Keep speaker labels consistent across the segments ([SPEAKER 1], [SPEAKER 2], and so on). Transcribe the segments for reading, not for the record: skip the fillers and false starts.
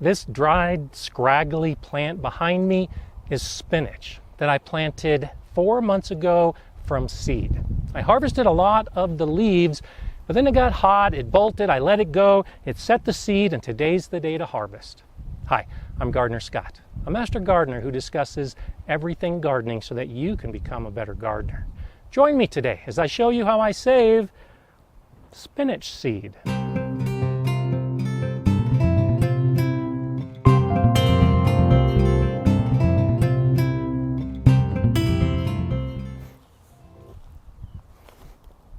[SPEAKER 1] This dried, scraggly plant behind me is spinach that I planted 4 months ago from seed. I harvested a lot of the leaves, but then it got hot, it bolted, I let it go, it set the seed, and today's the day to harvest. Hi, I'm Gardener Scott, a master gardener who discusses everything gardening so that you can become a better gardener. Join me today as I show you how I save spinach seed.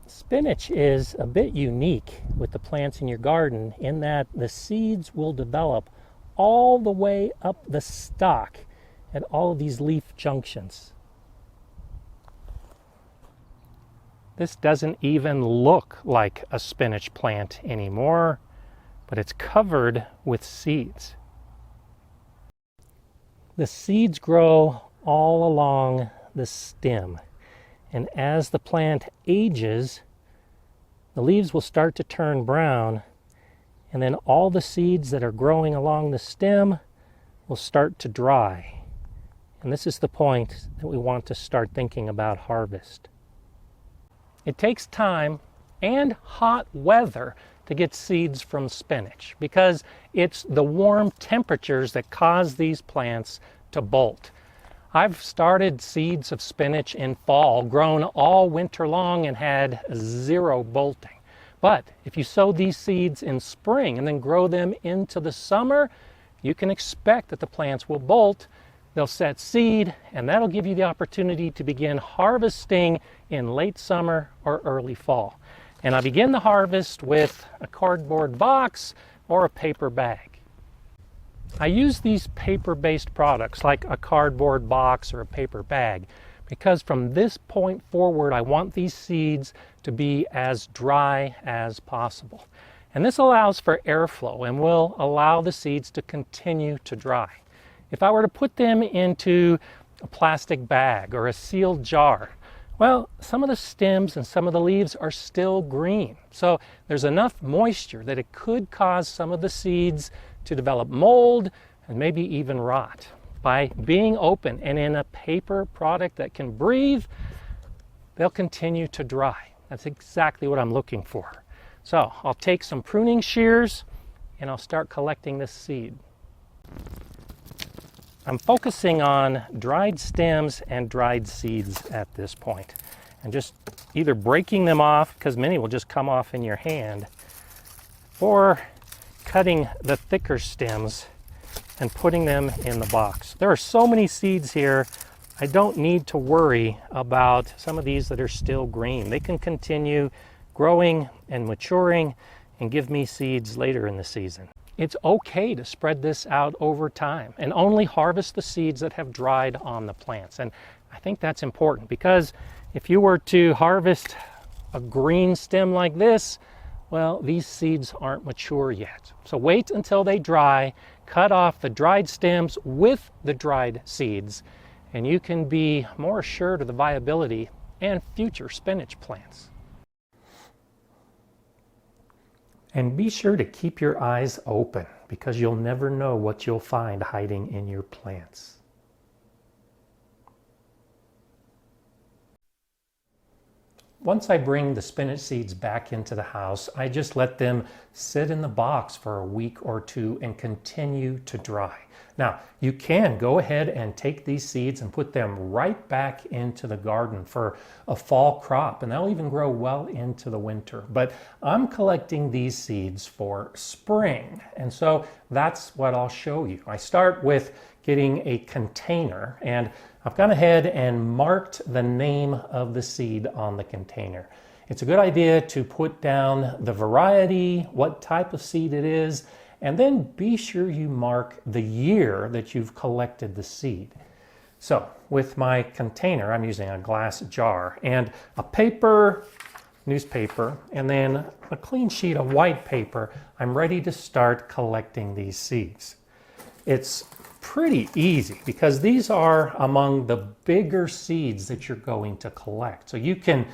[SPEAKER 1] Spinach is a bit unique with the plants in your garden in that the seeds will develop all the way up the stalk at all of these leaf junctions. This doesn't even look like a spinach plant anymore, but it's covered with seeds. The seeds grow all along the stem, and as the plant ages, the leaves will start to turn brown, and then all the seeds that are growing along the stem will start to dry. And this is the point that we want to start thinking about harvest. It takes time and hot weather to get seeds from spinach because it's the warm temperatures that cause these plants to bolt. I've started seeds of spinach in fall, grown all winter long, and had zero bolting. But if you sow these seeds in spring and then grow them into the summer, you can expect that the plants will bolt. They'll set seed, and that'll give you the opportunity to begin harvesting in late summer or early fall. And I begin the harvest with a cardboard box or a paper bag. I use these paper-based products like a cardboard box or a paper bag because from this point forward I want these seeds to be as dry as possible. And this allows for airflow and will allow the seeds to continue to dry. If I were to put them into a plastic bag or a sealed jar, well, some of the stems and some of the leaves are still green. So there's enough moisture that it could cause some of the seeds to develop mold and maybe even rot. By being open and in a paper product that can breathe, they'll continue to dry. That's exactly what I'm looking for. So I'll take some pruning shears and I'll start collecting this seed. I'm focusing on dried stems and dried seeds at this point, and just either breaking them off, because many will just come off in your hand, or cutting the thicker stems and putting them in the box. There are so many seeds here, I don't need to worry about some of these that are still green. They can continue growing and maturing and give me seeds later in the season. It's okay to spread this out over time and only harvest the seeds that have dried on the plants. And I think that's important because if you were to harvest a green stem like this, well, these seeds aren't mature yet. So wait until they dry, cut off the dried stems with the dried seeds, and you can be more assured of the viability and future spinach plants. And be sure to keep your eyes open because you'll never know what you'll find hiding in your plants. Once I bring the spinach seeds back into the house, I just let them sit in the box for a week or two and continue to dry. Now, you can go ahead and take these seeds and put them right back into the garden for a fall crop, and they'll even grow well into the winter. But I'm collecting these seeds for spring, and so that's what I'll show you. I start with getting a container, and I've gone ahead and marked the name of the seed on the container. It's a good idea to put down the variety, what type of seed it is, and then be sure you mark the year that you've collected the seed. So with my container, I'm using a glass jar and a paper, newspaper, and then a clean sheet of white paper. I'm ready to start collecting these seeds. It's pretty easy because these are among the bigger seeds that you're going to collect. So you can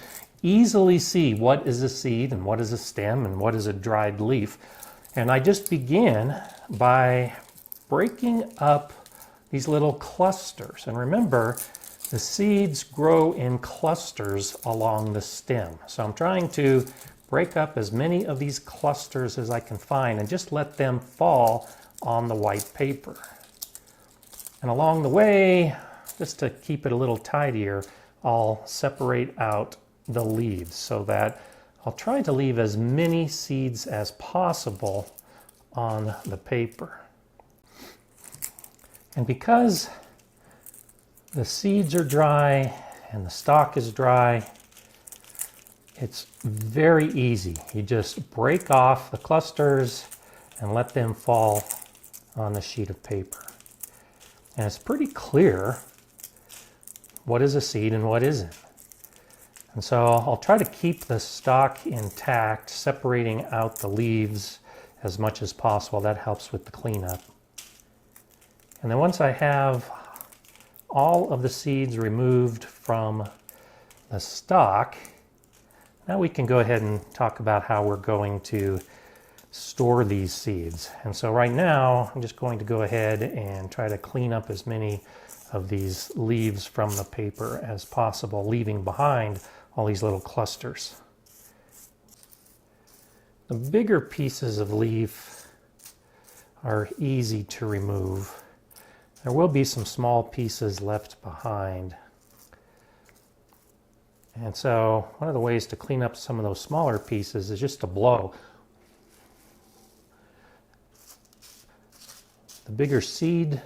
[SPEAKER 1] easily see what is a seed and what is a stem and what is a dried leaf. And I just begin by breaking up these little clusters. And remember, the seeds grow in clusters along the stem. So I'm trying to break up as many of these clusters as I can find and just let them fall on the white paper. And along the way, just to keep it a little tidier, I'll separate out the leaves so that I'll try to leave as many seeds as possible on the paper. And because the seeds are dry and the stalk is dry, it's very easy. You just break off the clusters and let them fall on the sheet of paper. And it's pretty clear what is a seed and what isn't. And so I'll try to keep the stalk intact, separating out the leaves as much as possible. That helps with the cleanup. And then once I have all of the seeds removed from the stalk, now we can go ahead and talk about how we're going to store these seeds. And so right now, I'm just going to go ahead and try to clean up as many of these leaves from the paper as possible, leaving behind all these little clusters. The bigger pieces of leaf are easy to remove. There will be some small pieces left behind. And so one of the ways to clean up some of those smaller pieces is just to blow. The bigger seed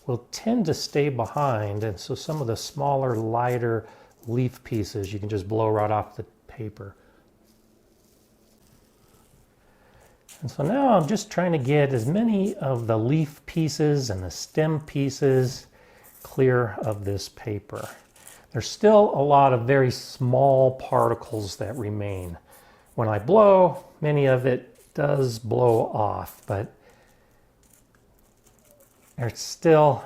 [SPEAKER 1] will tend to stay behind, and so some of the smaller, lighter leaf pieces you can just blow right off the paper. And so now I'm just trying to get as many of the leaf pieces and the stem pieces clear of this paper. There's still a lot of very small particles that remain. When I blow, many of it does blow off, but it's still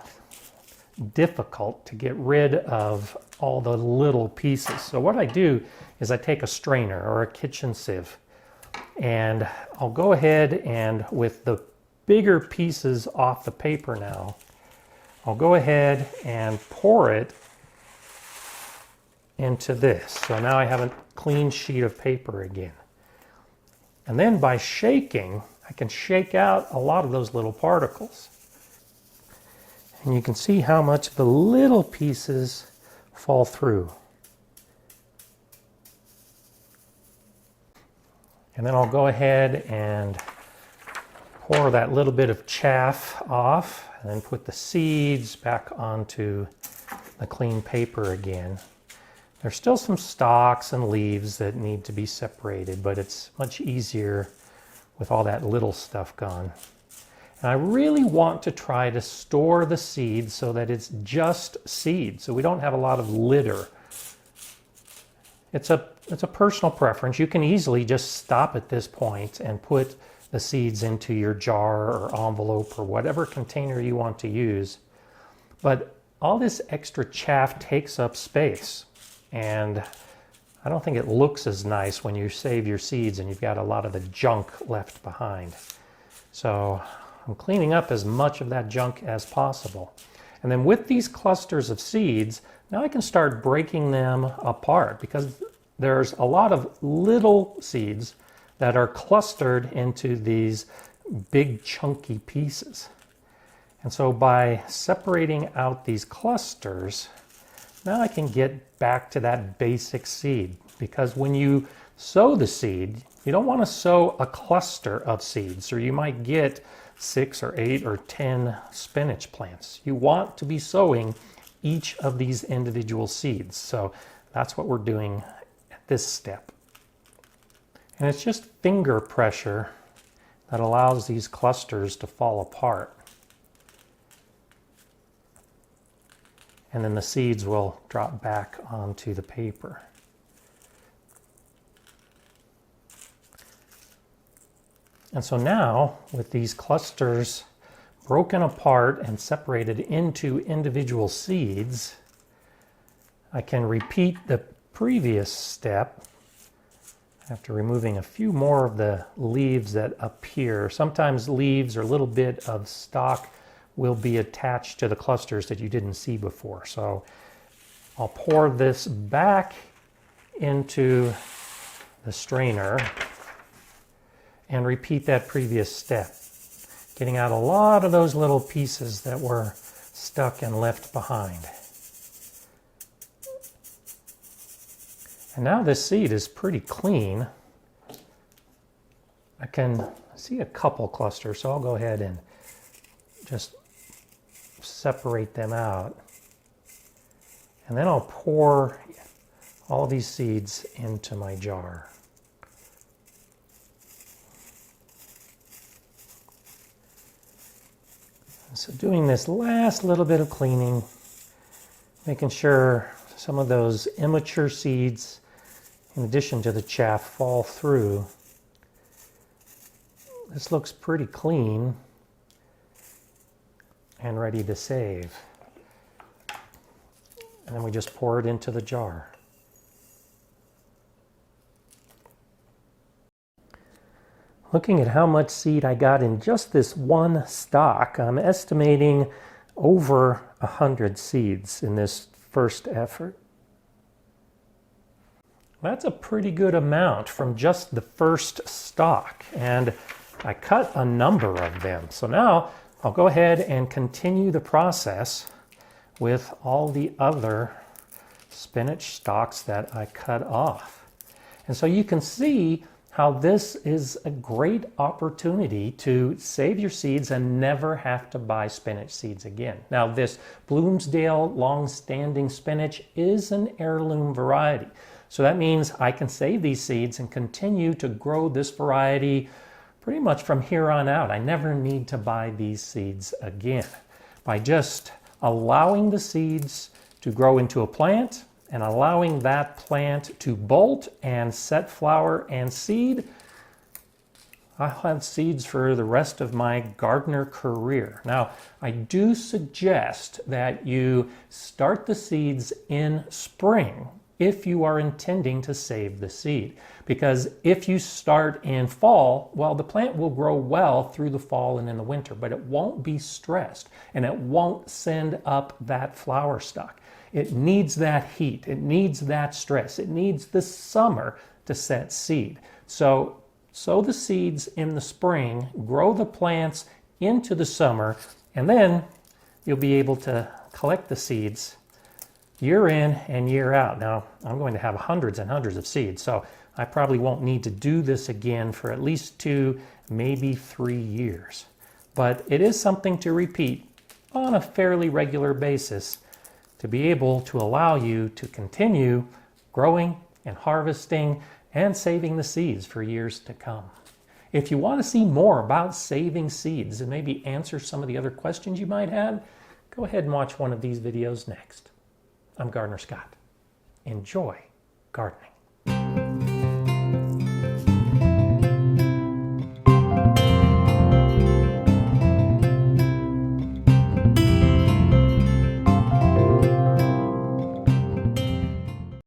[SPEAKER 1] difficult to get rid of all the little pieces. So what I do is I take a strainer or a kitchen sieve, and I'll go ahead and with the bigger pieces off the paper now, I'll go ahead and pour it into this. So now I have a clean sheet of paper again. And then by shaking, I can shake out a lot of those little particles. And you can see how much the little pieces fall through. And then I'll go ahead and pour that little bit of chaff off and then put the seeds back onto the clean paper again. There's still some stalks and leaves that need to be separated, but it's much easier with all that little stuff gone. And I really want to try to store the seeds so that it's just seeds, so we don't have a lot of litter. It's a personal preference. You can easily just stop at this point and put the seeds into your jar or envelope or whatever container you want to use. But all this extra chaff takes up space, and I don't think it looks as nice when you save your seeds and you've got a lot of the junk left behind. So I'm cleaning up as much of that junk as possible. And then with these clusters of seeds, now I can start breaking them apart because there's a lot of little seeds that are clustered into these big chunky pieces. And so by separating out these clusters, now I can get back to that basic seed, because when you sow the seed, you don't want to sow a cluster of seeds, or you might get 6 or 8 or 10 spinach plants. You want to be sowing each of these individual seeds. So that's what we're doing at this step. And it's just finger pressure that allows these clusters to fall apart. And then the seeds will drop back onto the paper. And so now, with these clusters broken apart and separated into individual seeds, I can repeat the previous step after removing a few more of the leaves that appear. Sometimes leaves or a little bit of stalk will be attached to the clusters that you didn't see before. So I'll pour this back into the strainer and repeat that previous step, getting out a lot of those little pieces that were stuck and left behind. And now this seed is pretty clean. I can see a couple clusters, so I'll go ahead and just separate them out. And then I'll pour all these seeds into my jar. So doing this last little bit of cleaning, making sure some of those immature seeds, in addition to the chaff, fall through. This looks pretty clean and ready to save. And then we just pour it into the jar. Looking at how much seed I got in just this one stalk, I'm estimating over 100 seeds in this first effort. That's a pretty good amount from just the first stalk, and I cut a number of them. So now I'll go ahead and continue the process with all the other spinach stalks that I cut off. And so you can see how this is a great opportunity to save your seeds and never have to buy spinach seeds again. Now, this Bloomsdale long-standing spinach is an heirloom variety. So that means I can save these seeds and continue to grow this variety pretty much from here on out. I never need to buy these seeds again. By just allowing the seeds to grow into a plant and allowing that plant to bolt and set flower and seed, I'll have seeds for the rest of my gardener career. Now, I do suggest that you start the seeds in spring if you are intending to save the seed. Because if you start in fall, well, the plant will grow well through the fall and in the winter, but it won't be stressed and it won't send up that flower stalk. It needs that heat, it needs that stress, it needs the summer to set seed. So sow the seeds in the spring, grow the plants into the summer, and then you'll be able to collect the seeds year in and year out. Now, I'm going to have hundreds and hundreds of seeds, so I probably won't need to do this again for at least 2, maybe 3 years. But it is something to repeat on a fairly regular basis to be able to allow you to continue growing and harvesting and saving the seeds for years to come. If you want to see more about saving seeds and maybe answer some of the other questions you might have, go ahead and watch one of these videos next. I'm Gardener Scott. Enjoy gardening.